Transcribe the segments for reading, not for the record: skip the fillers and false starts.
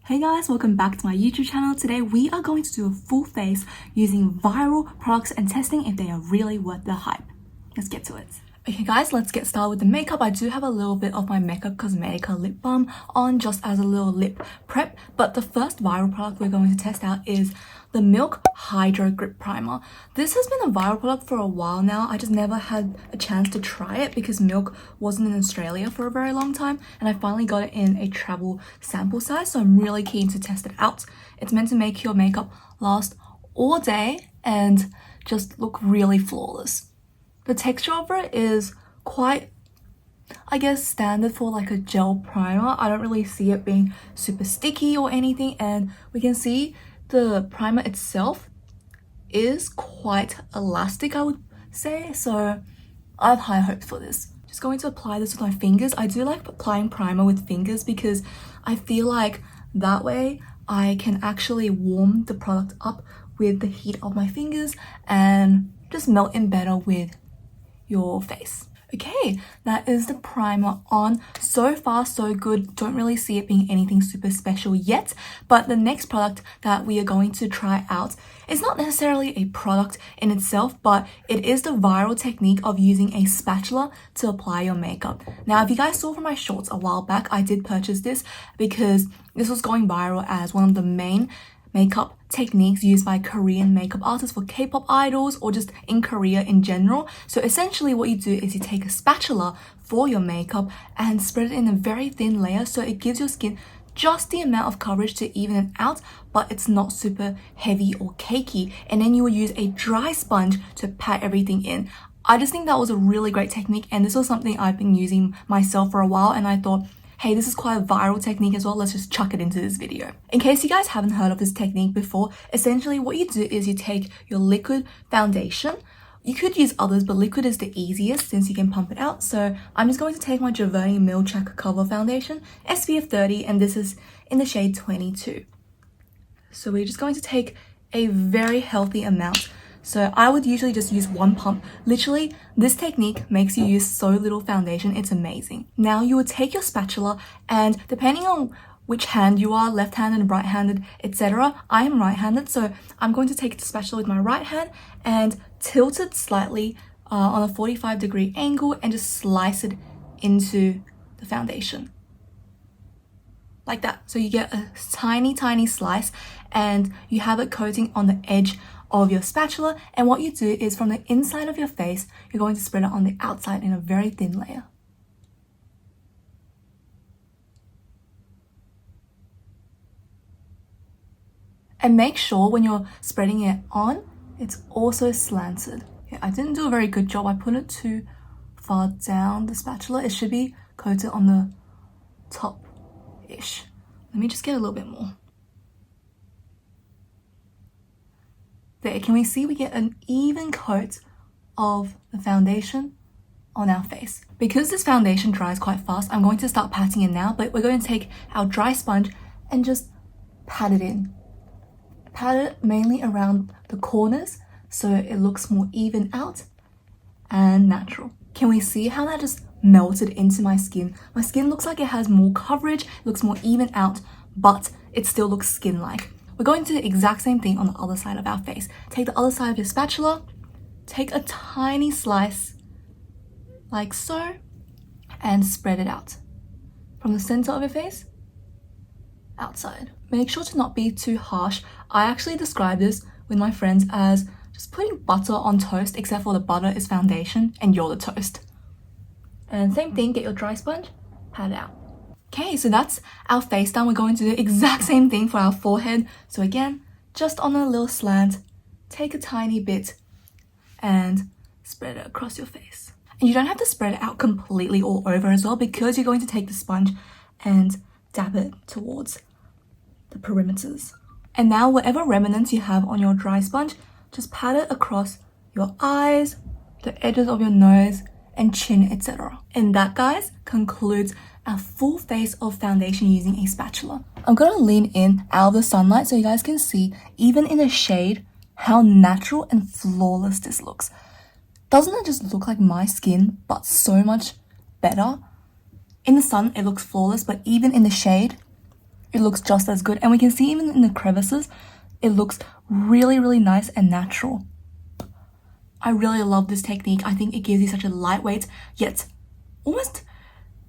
Hey guys, welcome back to my YouTube channel. Today we are going to do a full face using viral products and testing if they are really worth the hype. Let's get to it. Okay guys, let's get started with the makeup. I do have a little bit of my Makeup Cosmetica lip balm on just as a little lip prep, but the first viral product we're going to test out is the Milk Hydrogrip Primer. This has been a viral product for a while now. I just never had a chance to try it because Milk wasn't in Australia for a very long time, and I finally got it in a travel sample size, so I'm really keen to test it out. It's meant to make your makeup last all day and just look really flawless. The texture of it is quite, I guess, standard for like a gel primer. I don't really see it being super sticky or anything, and we can see the primer itself is quite elastic, I would say, so I have high hopes for this. Just going to apply this with my fingers. I do like applying primer with fingers because I feel like that way I can actually warm the product up with the heat of my fingers and just melt in better with your face. Okay, that is the primer on. So far so good. Don't really see it being anything super special yet, but the next product that we are going to try out is not necessarily a product in itself, but it is the viral technique of using a spatula to apply your makeup. Now, if you guys saw from my shorts a while back, I did purchase this because this was going viral as one of the main makeup techniques used by Korean makeup artists for K-pop idols or just in Korea in general. So essentially what you do is you take a spatula for your makeup and spread it in a very thin layer so it gives your skin just the amount of coverage to even it out, but it's not super heavy or cakey. And then you will use a dry sponge to pat everything in. I just think that was a really great technique, and this was something I've been using myself for a while, and I thought, hey, this is quite a viral technique as well, let's just chuck it into this video. In case you guys haven't heard of this technique before, essentially what you do is you take your liquid foundation. You could use others, but liquid is the easiest since you can pump it out. So I'm just going to take my Giovanni Milchak Cover Foundation, SPF 30, and this is in the shade 22. So we're just going to take a very healthy amount. So I would usually just use one pump. Literally, this technique makes you use so little foundation, it's amazing. Now you would take your spatula, and depending on which hand you are, left-handed, right-handed, etc. I am right-handed, so I'm going to take the spatula with my right hand and tilt it slightly on a 45-degree angle and just slice it into the foundation. Like that. So you get a tiny slice and you have it coating on the edge of your spatula, and what you do is from the inside of your face, you're going to spread it on the outside in a very thin layer. And make sure when you're spreading it on, it's also slanted. Yeah, I didn't do a very good job. I put it too far down the spatula. It should be coated on the top-ish. Let me just get a little bit more. There, can we see we get an even coat of the foundation on our face? Because this foundation dries quite fast, I'm going to start patting it now, but we're going to take our dry sponge and just pat it in. Pat it mainly around the corners so it looks more even out and natural. Can we see how that just melted into my skin? My skin looks like it has more coverage, looks more even out, but it still looks skin-like. We're going to do the exact same thing on the other side of our face. Take the other side of your spatula, take a tiny slice, like so, and spread it out. From the center of your face, outside. Make sure to not be too harsh. I actually describe this with my friends as just putting butter on toast, except for the butter is foundation and you're the toast. And same thing, get your dry sponge, pat it out. Okay, so that's our face done. We're going to do the exact same thing for our forehead. So again, just on a little slant, take a tiny bit and spread it across your face. And you don't have to spread it out completely all over as well, because you're going to take the sponge and dab it towards the perimeters. And now whatever remnants you have on your dry sponge, just pat it across your eyes, the edges of your nose, and chin, etc. And that, guys, concludes a full face of foundation using a spatula. I'm gonna lean in out of the sunlight so you guys can see, even in the shade, how natural and flawless this looks. Doesn't it just look like my skin, but so much better? In the sun, it looks flawless, but even in the shade, it looks just as good. And we can see even in the crevices, it looks really, really nice and natural. I really love this technique. I think it gives you such a lightweight yet almost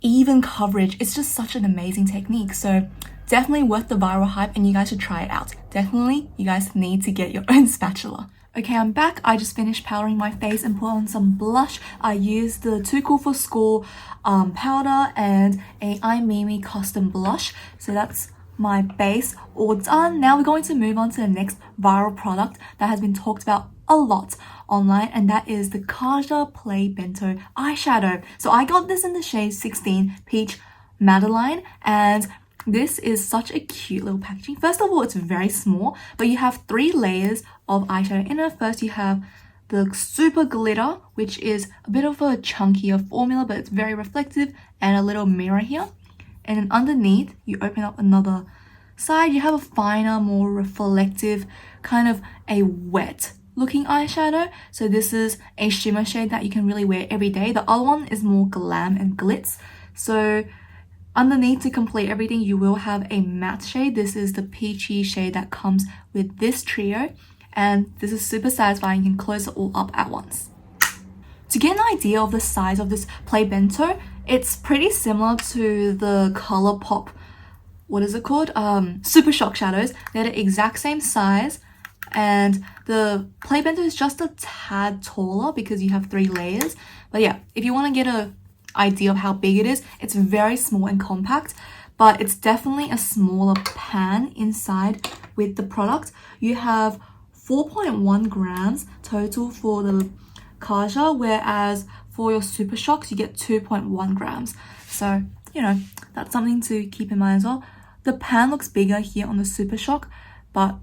even coverage. It's just such an amazing technique. So definitely worth the viral hype, and you guys should try it out. Definitely, you guys need to get your own spatula. Okay, I'm back. I just finished powdering my face and put on some blush. I used the Too Cool for School powder and a I Mimi custom blush. So that's my base all done. Now we're going to move on to the next viral product that has been talked about a lot online, and that is the Kaja Bento eyeshadow. So I got this in the shade 16 Peach Madeline, and this is such a cute little packaging. First of all, it's very small, but you have 3 layers of eyeshadow in it. First, you have the super glitter, which is a bit of a chunkier formula, but it's very reflective, and a little mirror here. And then underneath, you open up another side, you have a finer, more reflective, kind of a wet looking eyeshadow. So this is a shimmer shade that you can really wear every day. The other one is more glam and glitz. So underneath, to complete everything, you will have a matte shade. This is the peachy shade that comes with this trio, and this is super satisfying. You can close it all up at once. To get an idea of the size of this Bento, it's pretty similar to the ColourPop, what is it called? Super Shock shadows. They're the exact same size, and the Bento is just a tad taller because you have 3 layers. But yeah, if you want to get an idea of how big it is, it's very small and compact, but it's definitely a smaller pan inside with the product. You have 4.1 grams total for the Kaja, whereas for your Super Shocks you get 2.1 grams. So, you know, that's something to keep in mind as well. The pan looks bigger here on the Super Shock, but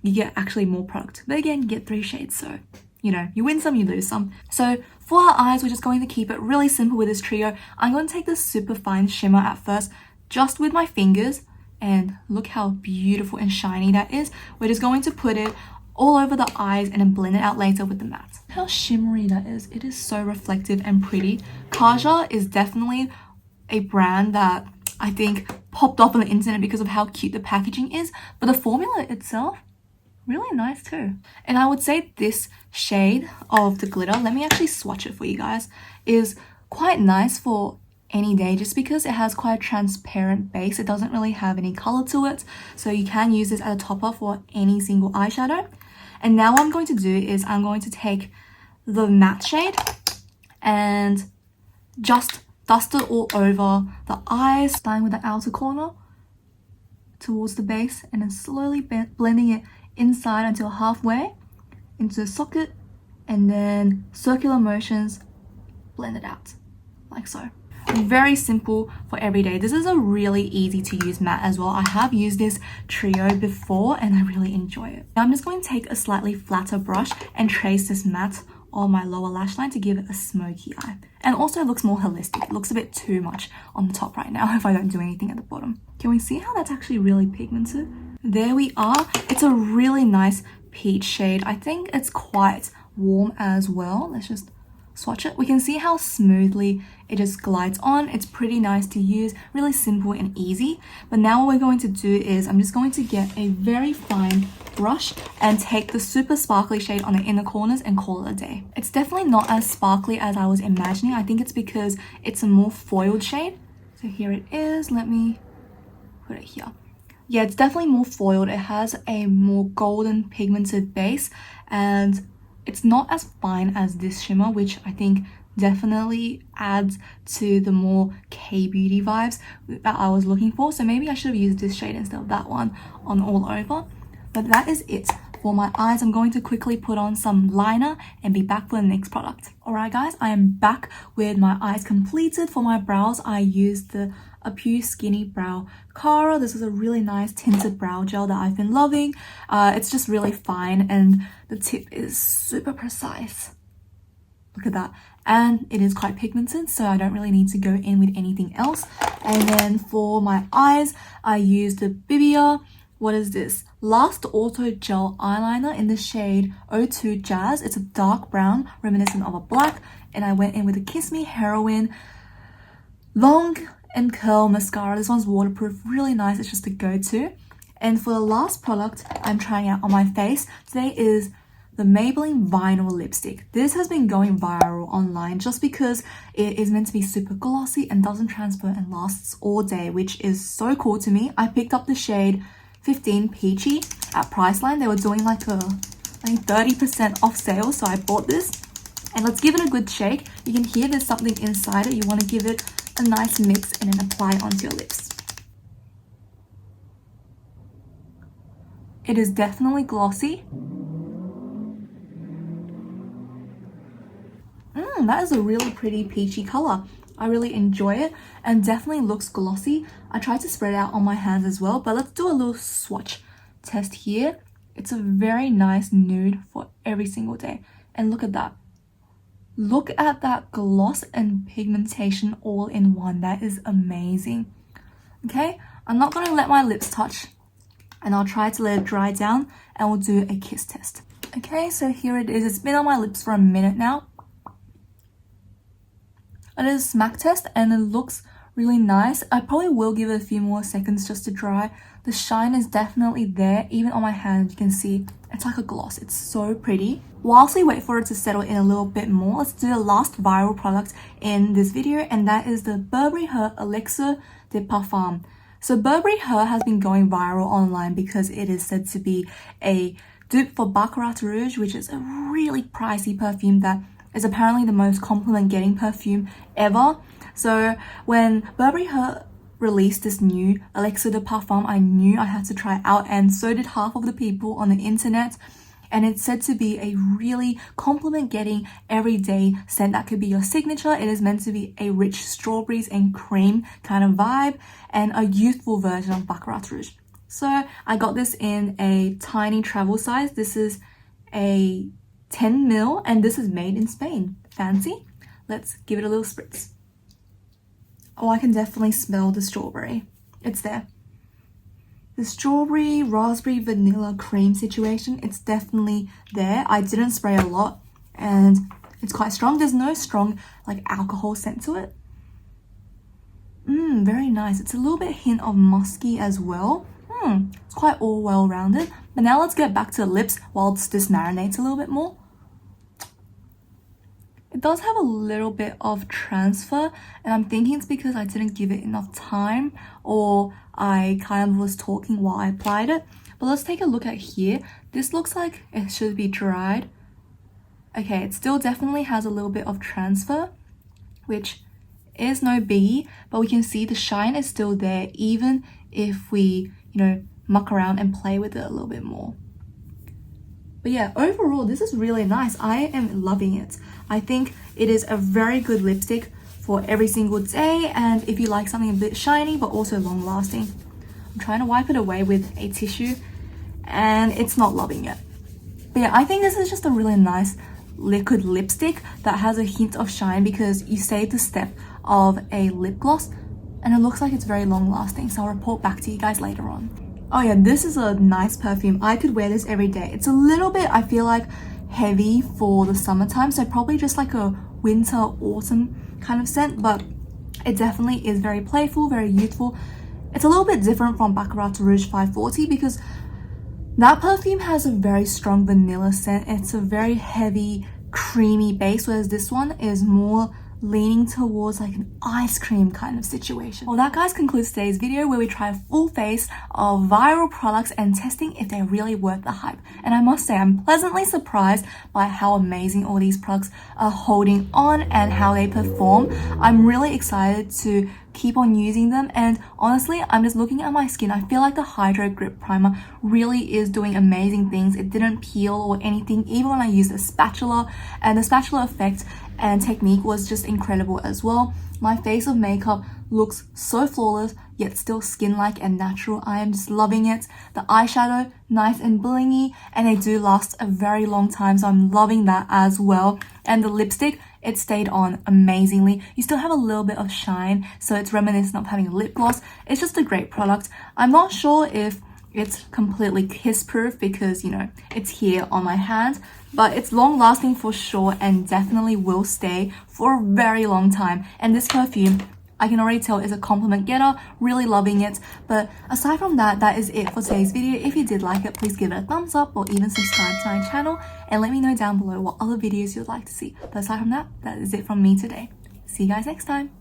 you get actually more product. But again, you get 3 shades, so you know, you win some, you lose some. So for her eyes, we're just going to keep it really simple with this trio. I'm going to take this super fine shimmer at first, just with my fingers, and look how beautiful and shiny that is. We're just going to put it all over the eyes and then blend it out later with the matte. How shimmery that is. It is so reflective and pretty. Kaja is definitely a brand that I think popped up on the internet because of how cute the packaging is, but the formula itself, really nice too. And I would say this shade of the glitter, let me actually swatch it for you guys, is quite nice for any day just because it has quite a transparent base. It doesn't really have any color to it, so you can use this as a topper for any single eyeshadow. And now what I'm going to do is I'm going to take the matte shade and just dust it all over the eyes, starting with the outer corner towards the base, and then slowly blending it inside until halfway into the socket, and then circular motions, blend it out like so. Very simple for every day. This is a really easy to use matte as well. I have used this trio before and I really enjoy it. Now I'm just going to take a slightly flatter brush and trace this matte on my lower lash line to give it a smoky eye. And also it looks more holistic. It looks a bit too much on the top right now if I don't do anything at the bottom. Can we see how that's actually really pigmented? There we are. It's a really nice peach shade. I think it's quite warm as well. Let's just swatch it. We can see how smoothly it just glides on. It's pretty nice to use, really simple and easy. But now what we're going to do is I'm just going to get a very fine brush and take the super sparkly shade on the inner corners and call it a day. It's definitely not as sparkly as I was imagining. I think it's because it's a more foiled shade. So here it is. Let me put it here. Yeah, it's definitely more foiled. It has a more golden pigmented base, and it's not as fine as this shimmer, which I think definitely adds to the more K-beauty vibes that I was looking for. So maybe I should have used this shade instead of that one on all over. But that is it for my eyes. I'm going to quickly put on some liner and be back for the next product. Alright guys, I am back with my eyes completed. For my brows, I used the Apu Skinny Brow Cara. This is a really nice tinted brow gel that I've been loving. It's just really fine and the tip is super precise. Look at that. And it is quite pigmented, so I don't really need to go in with anything else. And then for my eyes, I used the Bibia, what is this? Last Auto Gel Eyeliner in the shade 02 Jazz. It's a dark brown, reminiscent of a black. And I went in with a Kiss Me Heroine long and Curl mascara. This one's waterproof, really nice. It's just a go-to. And for the last product I'm trying out on my face today is the Maybelline Vinyl Lipstick. This has been going viral online just because it is meant to be super glossy and doesn't transfer and lasts all day, which is so cool to me. I picked up the shade 15 Peachy at Priceline. They were doing like a 30% off sale, so I bought this. And let's give it a good shake. You can hear there's something inside it. You want to give it a nice mix and then apply it onto your lips. It is definitely glossy. That is a really pretty peachy color. I really enjoy it and definitely looks glossy. I tried to spread it out on my hands as well, but let's do a little swatch test here. It's a very nice nude for every single day. And look at that. Look at that gloss and pigmentation all in one. That is amazing. Okay, I'm not going to let my lips touch and I'll try to let it dry down and we'll do a kiss test. Okay, so here it is. It's been on my lips for a minute now. It is a smack test and it looks really nice. I probably will give it a few more seconds just to dry. The shine is definitely there. Even on my hand, you can see it's like a gloss. It's so pretty. Whilst we wait for it to settle in a little bit more, let's do the last viral product in this video, and that is the Burberry Her Elixir de Parfum. So Burberry Her has been going viral online because it is said to be a dupe for Baccarat Rouge, which is a really pricey perfume that is apparently the most compliment-getting perfume ever. So when Burberry Her released this new Elixir de Parfum, I knew I had to try it out, and so did half of the people on the internet. And it's said to be a really compliment-getting everyday scent that could be your signature. It is meant to be a rich strawberries and cream kind of vibe and a youthful version of Baccarat Rouge. So I got this in a tiny travel size. This is a 10 ml and this is made in Spain. Fancy? Let's give it a little spritz. Oh, I can definitely smell the strawberry. It's there. The strawberry, raspberry, vanilla cream situation, it's definitely there. I didn't spray a lot and it's quite strong. There's no strong like alcohol scent to it. Very nice. It's a little bit hint of musky as well. It's quite all well-rounded. But now let's get back to the lips whilst this marinates a little bit more. It does have a little bit of transfer, and I'm thinking it's because I didn't give it enough time or I kind of was talking while I applied it. But let's take a look at here. This looks like it should be dried. Okay, it still definitely has a little bit of transfer, which is no biggie, but we can see the shine is still there even if we, muck around and play with it a little bit more. But yeah, overall, this is really nice. I am loving it. I think it is a very good lipstick for every single day, and if you like something a bit shiny but also long lasting. I'm trying to wipe it away with a tissue and it's not loving it. But yeah, I think this is just a really nice liquid lipstick that has a hint of shine because you save the step of a lip gloss and it looks like it's very long lasting. So I'll report back to you guys later on. Oh yeah, this is a nice perfume. I could wear this every day. It's a little bit, I feel like, heavy for the summertime, so probably just like a winter autumn kind of scent, but it definitely is very playful, very youthful. It's a little bit different from Baccarat Rouge 540 because that perfume has a very strong vanilla scent. It's a very heavy creamy base, whereas this one is more leaning towards like an ice cream kind of situation. Well, that guys concludes today's video where we try a full face of viral products and testing if they're really worth the hype. And I must say, I'm pleasantly surprised by how amazing all these products are holding on and how they perform. I'm really excited to keep on using them, and honestly, I'm just looking at my skin. I feel like the hydrogrip primer really is doing amazing things. It didn't peel or anything even when I used a spatula, and the spatula effect and technique was just incredible as well. My face of makeup looks so flawless yet still skin-like and natural. I am just loving it. The eyeshadow, nice and blingy, and they do last a very long time, so I'm loving that as well. And the lipstick, it stayed on amazingly. You still have a little bit of shine, so it's reminiscent of having a lip gloss. It's just a great product. I'm not sure if it's completely kiss proof because it's here on my hand, but it's long lasting for sure and definitely will stay for a very long time. And this perfume I can already tell it's a compliment getter, really loving it. But aside from that, that is it for today's video. If you did like it, please give it a thumbs up or even subscribe to my channel and let me know down below what other videos you'd like to see. But aside from that, that is it from me today. See you guys next time.